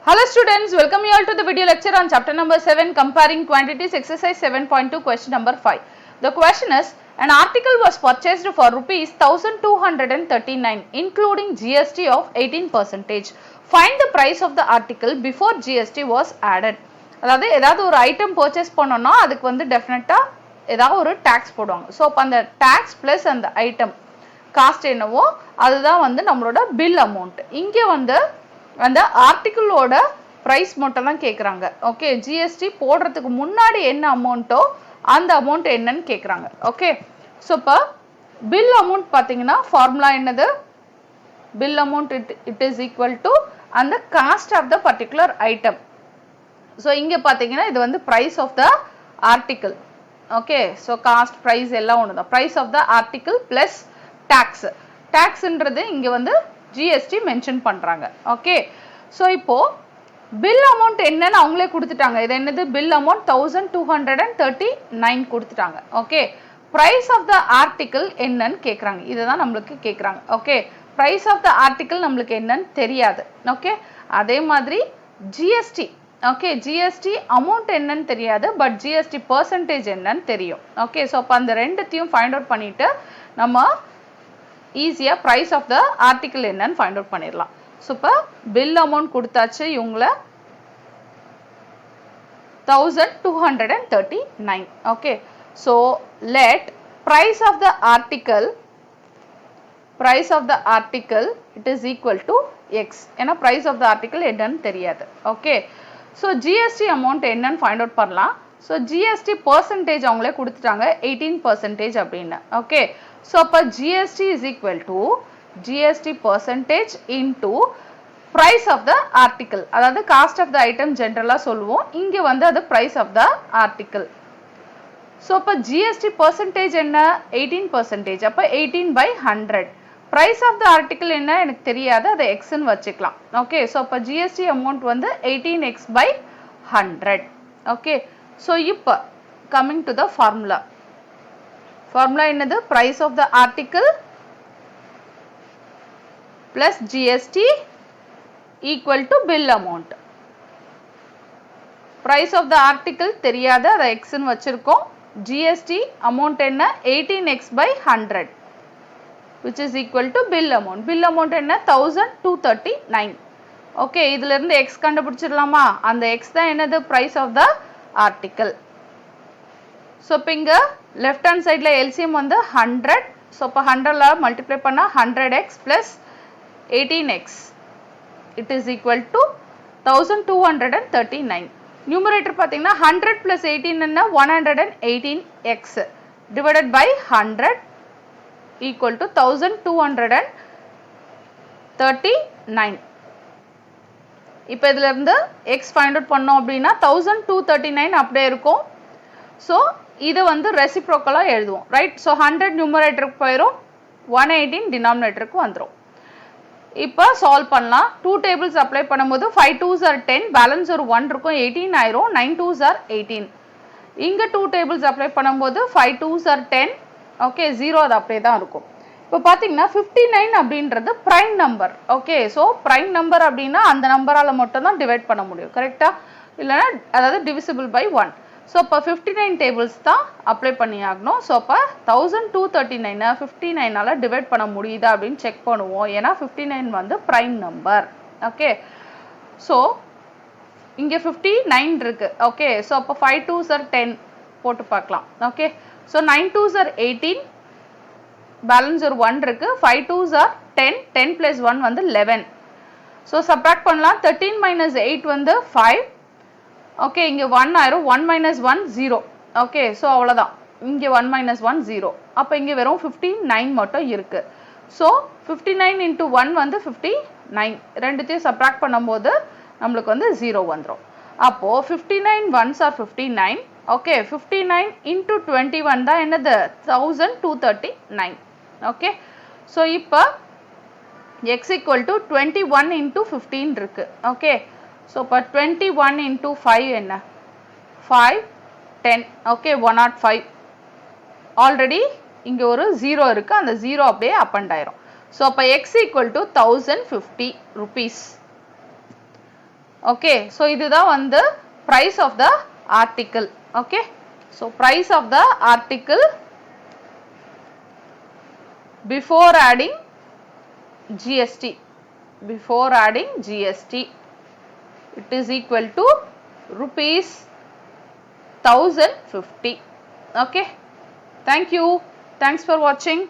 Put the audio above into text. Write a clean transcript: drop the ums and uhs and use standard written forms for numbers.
Hello students, welcome you all to the video lecture on chapter number 7 comparing quantities exercise 7.2 question number 5. The question is, an article was purchased for rupees 1239 including GST of 18%. Find the price of the article before GST was added. அதாவது ஏதாவது ஒரு item purchase பண்ணோம்னா அதுக்கு வந்து டெஃபினட்டா ஏதாவது ஒரு tax போடுவாங்க. ஸோ அப்போ அந்த டாக்ஸ் பிளஸ் அந்த ஐட்டம் காஸ்ட் என்னவோ அதுதான் வந்து நம்மளோட பில் அமௌண்ட். இங்கே வந்து அந்த ஆர்டிகிளோட பிரைஸ் மட்டும் தான் கேட்குறாங்க. ஓகே, ஜிஎஸ்டி போடுறதுக்கு முன்னாடி என்ன அமௌண்ட்டோ அந்த அமௌண்ட் என்னன்னு கேட்குறாங்க. ஓகே, ஸோ இப்போ பில் அமௌண்ட் பார்த்தீங்கன்னா ஃபார்முலா என்னது? Bill amount it is equal to அந்த cost of the particular item. So இங்கே பார்த்தீங்கன்னா இது வந்து price of the article. Okay, so cost price எல்லாம் ஒன்று தான். Price of the article plus tax. டாக்ஸ்ன்றது இங்கே வந்து ஜிஎஸ்டி மென்ஷன் பண்றாங்க. ஓகே, ஸோ இப்போ பில் அமௌண்ட் என்னன்னு அவங்களே கொடுத்துட்டாங்க. இது என்னது? பில் அமௌண்ட் 1239 கொடுத்துட்டாங்க. Okay, price of the article என்னன்னு கேட்குறாங்க. இதுதான் நம்மளுக்கு கேட்குறாங்க. Okay, price of the article நம்மளுக்கு என்னன்னு தெரியாது. ஓகே, அதே மாதிரி ஜிஎஸ்டி. ஓகே, ஜிஎஸ்டி அமௌண்ட் என்னன்னு தெரியாது, பட் ஜிஎஸ்டி பர்சன்டேஜ் என்னன்னு தெரியும். ஓகே, ஸோ அப்போ அந்த ரெண்டுத்தையும் ஃபைண்ட் அவுட் பண்ணிட்டு நம்ம ஈஸியா பிரைஸ் ஆஃப் த ஆர்டிகிள் என்னன்னு ஃபைண்ட் அவுட் பண்ணிடலாம். ஸோ இப்போ பில் அமௌண்ட் கொடுத்தாச்சு இவங்கள 1239. Okay, so let price of the article it is equal to x. ஏன்னா பிரைஸ் ஆஃப் த ஆர்டிகிள் என்னன்னு தெரியாது. ஓகே, ஸோ ஜிஎஸ்டி அமௌண்ட் என்னன்னு ஃபைண்ட் அவுட் பண்ணலாம். ஸோ ஜிஎஸ்டி பர்சன்டேஜ் அவங்களே கொடுத்துட்டாங்க 18% அப்படின்னு. ஓகே, ஸோ அப்போ GST is equal to GST percentage into price of the article. அதாவது காஸ்ட் ஆஃப் த ஐட்டம் ஜென்ரலாக சொல்லுவோம், இங்கே வந்து அது price of the article. So அப்போ ஜிஎஸ்டி பர்சன்டேஜ் என்ன? 18%. அப்போ 18/100. ப்ரைஸ் ஆஃப் த ஆர்டிகிள் என்ன எனக்கு தெரியாது, அதை எக்ஸ்ன்னு வச்சுக்கலாம். ஓகே, ஸோ அப்போ ஜிஎஸ்டி அமௌண்ட் வந்து 18x/100. ஓகே, ஸோ இப்போ coming to the formula. Formula என்னது? Price of the article plus GST equal to bill amount. Price of the article தெரியாது, அதை எக்ஸ்ன்னு வச்சிருக்கோம். ஜிஎஸ்டி அமௌண்ட் என்ன? 18x/100 which is equal to bill amount. bill amount என்ன? 1239. Okay, இதுல இருந்து x கண்டுபிடிச்சிடலாமா? அந்த x தான் என்னது? Price of the article. So இப்போ இங்கே லெஃப்ட் ஹேண்ட் சைடில் எல்சிஎம் வந்து 100. ஸோ இப்போ 100ல மல்டிப்ளை பண்ணால் 100x plus 18x it is equal to 1239. Numerator பார்த்தீங்கன்னா 100 ப்ளஸ் 18 என்ன? 118x divided by 100 equal to 1239. இப்போ இதுல இருந்து x ஃபைண்ட் அவுட் பண்ணோம் அப்படின்னா 1239 அப்படியே இருக்கும். ஸோ இதை வந்து ரெசிப்ரோக்கலாக எழுதுவோம். ரைட், ஸோ 100 நியூமரேட்டருக்கு போயிடும், 118 டினாமினேட்டருக்கு வந்துடும். இப்போ சால்வ் பண்ணலாம். 2 டேபிள்ஸ் அப்ளை பண்ணும்போது 5 2s are 10, பேலன்ஸ் ஒரு 1 இருக்கும், 18 ஆயிரும். 9 2s are 18. இங்கே 2 டேபிள்ஸ் அப்ளை பண்ணும்போது 5 2s are 10. ஓகே, 0 அது அப்படியே தான் இருக்கும். இப்போ பார்த்தீங்கன்னா 59 அப்படின்றது prime number. Okay, so prime number அப்படின்னா அந்த நம்பரால் மட்டும் தான் டிவைட் பண்ண முடியும். கரெக்டா? இல்லைன்னா அதாவது டிவிசிபிள் பை 1. ஸோ இப்போ 59 டேபிள்ஸ் தான் அப்ளை பண்ணி ஆகணும். ஸோ அப்போ 1239 59ஆல் டிவைட் பண்ண முடியுதா அப்படின்னு செக் பண்ணுவோம். ஏன்னா 59 வந்து பிரைம் நம்பர். ஓகே, ஸோ இங்கே 59 இருக்கு. ஓகே, ஸோ அப்போ 5 2s are 10 போட்டு பார்க்கலாம். Okay, so 9 2s are 18, balance ஒரு 1 இருக்கு. 5 2s are 10, 10 plus 1 வந்து 11. ஸோ சப்ராக்ட் பண்ணலாம். 13 minus 8 வந்து 5. ஓகே, இங்கே 1 ஆயிரும். 1 minus 1 0. ஓகே, ஸோ அவ்வளோதான். இங்கே 1 minus 1 0. அப்போ இங்கே வெறும் 59 மட்டும் இருக்கு. ஸோ 59 into 1 வந்து 59. ரெண்டுத்தையும் சப்ராக்ட் பண்ணும்போது நம்மளுக்கு வந்து 0 வந்துடும். அப்போ 59 1s are 59. ஓகே, 59 into 21 தான் என்னது? 1239. ஓகே, ஸோ இப்போ x equal to 21 into 15 இருக்கு. ஓகே, ஸோ இப்போ 21 into 5 என்ன? 5 10. ஓகே, 105. ஆல்ரெடி இங்கே ஒரு 0 இருக்கு, அந்த 0 அப்படியே அப்பண்ட் ஆயிரும். ஸோ அப்போ x equal to 1050 rupees. Okay, so இதுதான் வந்து price of the article. Okay, so price of the article before adding GST. Before adding GST, it is equal to rupees 1050. Okay, thank you. Thanks for watching.